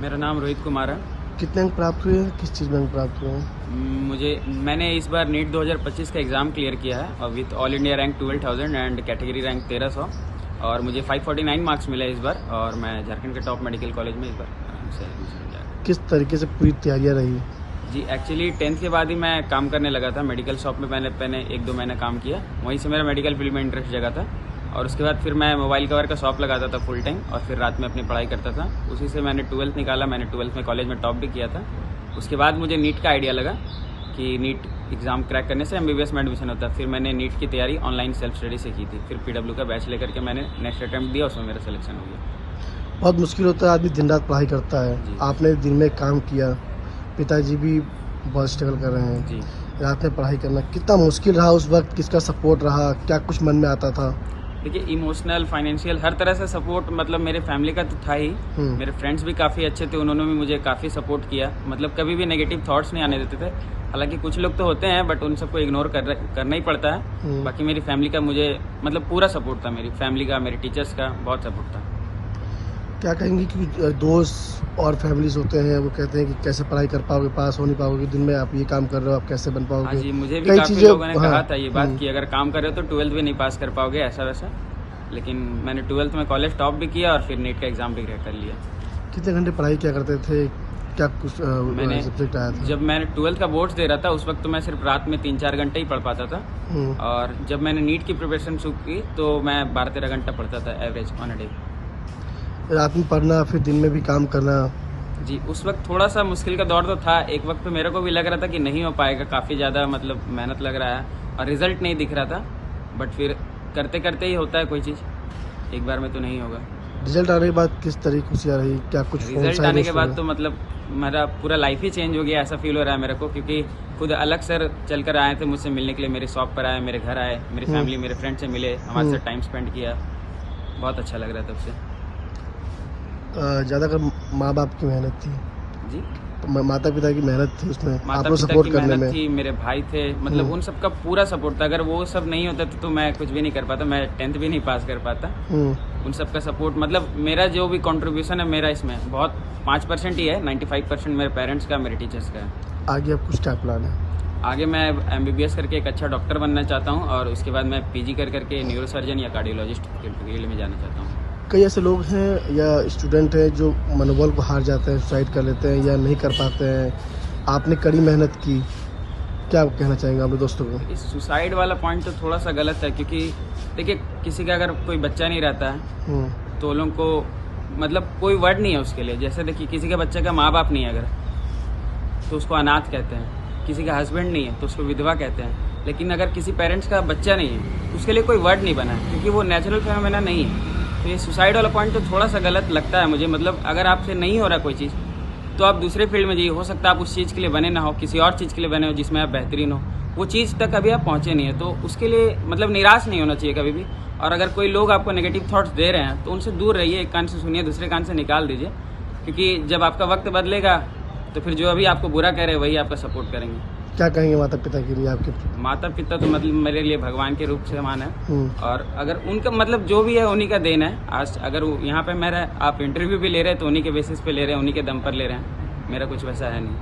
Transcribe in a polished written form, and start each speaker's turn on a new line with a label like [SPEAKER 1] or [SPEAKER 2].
[SPEAKER 1] मेरा नाम रोहित कुमार है।
[SPEAKER 2] कितने अंक प्राप्त हुए हैं, किस चीज़ में अंक प्राप्त हुए हैं?
[SPEAKER 1] मैंने इस बार नीट 2025 का एग्ज़ाम क्लियर किया है और with all India rank 12,000 and category rank 1300 और मुझे 549 मार्क्स मिले इस बार और मैं झारखंड के टॉप मेडिकल कॉलेज में इस बार से एडमिशन लिया।
[SPEAKER 2] किस तरीके से पूरी तैयारियां रही?
[SPEAKER 1] जी एक्चुअली 10th के बाद ही मैं काम करने लगा था। मेडिकल शॉप में मैंने पहले 1-2 महीने काम किया, वहीं से मेरा मेडिकल फील्ड में इंटरेस्ट जगा था और उसके बाद फिर मैं मोबाइल कवर का शॉप लगाता था फुल टाइम और फिर रात में अपनी पढ़ाई करता था। उसी से मैंने 12th निकाला। मैंने 12th में कॉलेज में टॉप भी किया था। उसके बाद मुझे नीट का आइडिया लगा कि नीट एग्ज़ाम क्रैक करने से MBBS में एडमिशन होता है। फिर मैंने नीट की तैयारी ऑनलाइन सेल्फ स्टडी से की थी। फिर PW का बैच लेकर के मैंने नेक्स्ट अटैम्प्ट दिया, उसमें मेरा सिलेक्शन हो गया।
[SPEAKER 2] बहुत मुश्किल होता है, आदमी दिन रात पढ़ाई करता है। आपने दिन में काम किया, पिताजी भी बहुत स्ट्रगल कर रहे हैं
[SPEAKER 1] जी।
[SPEAKER 2] रात में पढ़ाई करना कितना मुश्किल रहा उस वक्त? किसका सपोर्ट रहा, क्या कुछ मन में आता था?
[SPEAKER 1] देखिए इमोशनल, फाइनेंशियल, हर तरह से सपोर्ट मतलब मेरे फैमिली का तो था ही। मेरे फ्रेंड्स भी काफ़ी अच्छे थे, उन्होंने भी मुझे काफ़ी सपोर्ट किया। मतलब कभी भी नेगेटिव थॉट्स नहीं आने देते थे। हालांकि कुछ लोग तो होते हैं बट उन सबको इग्नोर करना ही पड़ता है। बाकी मेरी फैमिली का मुझे मतलब पूरा सपोर्ट था। मेरी फैमिली का, मेरे टीचर्स का बहुत सपोर्ट था।
[SPEAKER 2] क्या कहेंगे कि दोस्त और फैमिलीज होते हैं, वो कहते हैं कि कैसे पढ़ाई कर पाओगे, पास हो नहीं पाओगे, दिन में आप ये काम कर रहे हो, आप कैसे बन पाओगे?
[SPEAKER 1] हाँ जी, मुझे भी
[SPEAKER 2] कई
[SPEAKER 1] काफ़ी
[SPEAKER 2] चीज़ें
[SPEAKER 1] लोगों ने कहा
[SPEAKER 2] हाँ,
[SPEAKER 1] था ये बात कि अगर काम कर रहे हो तो 12th भी नहीं पास कर पाओगे, ऐसा वैसा। लेकिन मैंने 12th में कॉलेज टॉप भी किया और फिर नीट का एग्ज़ाम भी क्रैक कर लिया।
[SPEAKER 2] कितने घंटे पढ़ाई क्या करते थे? क्या कुछ
[SPEAKER 1] मैंने
[SPEAKER 2] सब्जेक्ट आया था?
[SPEAKER 1] जब मैंने 12th का बोर्ड्स दे रहा था उस वक्त तो मैं सिर्फ रात में 3-4 घंटे ही पढ़ पाता था और जब मैंने नीट की प्रिपरेशन शुरू की तो मैं 12-13 घंटा पढ़ता था एवरेज ऑन अ डे।
[SPEAKER 2] रात में पढ़ना, फिर दिन में भी काम करना।
[SPEAKER 1] जी, उस वक्त थोड़ा सा मुश्किल का दौर तो था। एक वक्त पे मेरे को भी लग रहा था कि नहीं हो पाएगा, काफ़ी ज़्यादा मतलब मेहनत लग रहा है और रिजल्ट नहीं दिख रहा था। बट फिर करते करते ही होता है कोई चीज़, एक बार में तो नहीं होगा।
[SPEAKER 2] रिजल्ट आने के बाद किस तरीके से रही? क्या कुछ
[SPEAKER 1] रिजल्ट आने के बाद तो मतलब मेरा पूरा लाइफ ही चेंज हो गया, ऐसा फील हो रहा है मेरे को। क्योंकि खुद अलग सर चल कर आए थे मुझसे मिलने के लिए, मेरे शॉप पर आए, मेरे घर आए, मेरी फैमिली, मेरे फ्रेंड से मिले, हमारे साथ टाइम स्पेंड किया। बहुत अच्छा लग रहा है तब से।
[SPEAKER 2] ज़्यादातर माँ बाप की मेहनत थी
[SPEAKER 1] जी,
[SPEAKER 2] माता पिता की मेहनत थी उसमें,
[SPEAKER 1] माता
[SPEAKER 2] आपको
[SPEAKER 1] पिता
[SPEAKER 2] सपोर्ट
[SPEAKER 1] की
[SPEAKER 2] करने
[SPEAKER 1] मेहनत
[SPEAKER 2] में।
[SPEAKER 1] थी, मेरे भाई थे, मतलब उन सबका पूरा सपोर्ट था। अगर वो सब नहीं होता तो मैं कुछ भी नहीं कर पाता, मैं 10th भी नहीं पास कर पाता। उन सबका सपोर्ट मतलब मेरा जो भी कंट्रीब्यूशन है मेरा इसमें बहुत 5% ही है, 95% मेरे पेरेंट्स का, मेरे टीचर्स का है।
[SPEAKER 2] आगे अब कुछ क्या प्लान है?
[SPEAKER 1] आगे मैं MBBS करके एक अच्छा डॉक्टर बनना चाहता हूँ और उसके बाद मैं PG करके न्यूरोसर्जन या कार्डियोलॉजिस्ट के फील्ड में जाना चाहता हूँ।
[SPEAKER 2] कई ऐसे लोग हैं या स्टूडेंट हैं जो मनोबल को हार जाते हैं, सुसाइड कर लेते हैं या नहीं कर पाते हैं। आपने कड़ी मेहनत की, क्या कहना चाहेंगे अपने दोस्तों को?
[SPEAKER 1] इस सुसाइड वाला पॉइंट तो थोड़ा सा गलत है क्योंकि देखिए किसी का अगर कोई बच्चा नहीं रहता है तो लोगों को मतलब कोई वर्ड नहीं है उसके लिए। जैसे देखिए किसी के बच्चे का माँ बाप नहीं है अगर तो उसको अनाथ कहते हैं, किसी का हस्बैंड नहीं है तो उसको विधवा कहते हैं। लेकिन अगर किसी पेरेंट्स का बच्चा नहीं है उसके लिए कोई वर्ड नहीं बना है क्योंकि वो नेचुरल फेनोमेना नहीं है। तो ये सुसाइड वाला पॉइंट तो थोड़ा सा गलत लगता है मुझे। मतलब अगर आपसे नहीं हो रहा कोई चीज़ तो आप दूसरे फील्ड में जाइए। हो सकता है आप उस चीज़ के लिए बने ना हो, किसी और चीज़ के लिए बने हो जिसमें आप बेहतरीन हो। वो चीज़ तक अभी आप पहुँचे नहीं है तो उसके लिए मतलब निराश नहीं होना चाहिए कभी भी। और अगर कोई लोग आपको नेगेटिव थॉट्स दे रहे हैं तो उनसे दूर रहिए, एक कान से सुनिए, दूसरे कान से निकाल दीजिए। क्योंकि जब आपका वक्त बदलेगा तो फिर जो अभी आपको बुरा कह रहे हैं वही आपका सपोर्ट करेंगे।
[SPEAKER 2] क्या कहेंगे माता पिता के लिए आपके?
[SPEAKER 1] माता पिता तो मतलब मेरे लिए भगवान के रूप से समान है और अगर उनका मतलब जो भी है उन्हीं का देन है। आज अगर यहाँ पे मेरा आप इंटरव्यू भी ले रहे हैं तो उन्हीं के बेसिस पे ले रहे हैं, उन्हीं के दम पर ले रहे हैं। मेरा कुछ वैसा है नहीं।